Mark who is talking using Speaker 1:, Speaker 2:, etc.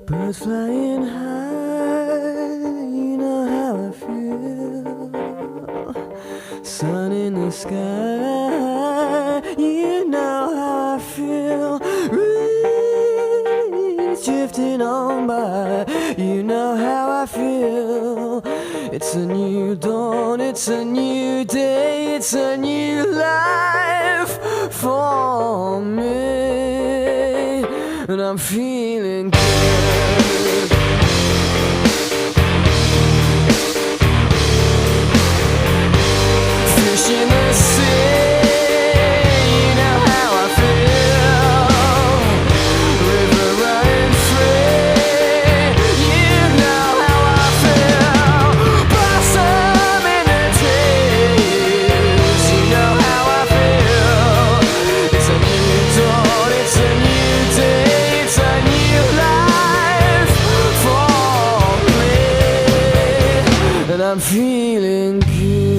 Speaker 1: Birds flying high, you know how I feel. Sun in the sky, you know how I feel. Breeze drifting on by, you know how I feel. It's a new dawn, it's a new day, it's a new life for me, and I'm feeling good. Fish in the sea, you know how I feel. River running free, you know how I feel. Blossom in the trees, you know how I feel. It's a new dawn, it's a new day, it's a new life for me, and I'm feeling good.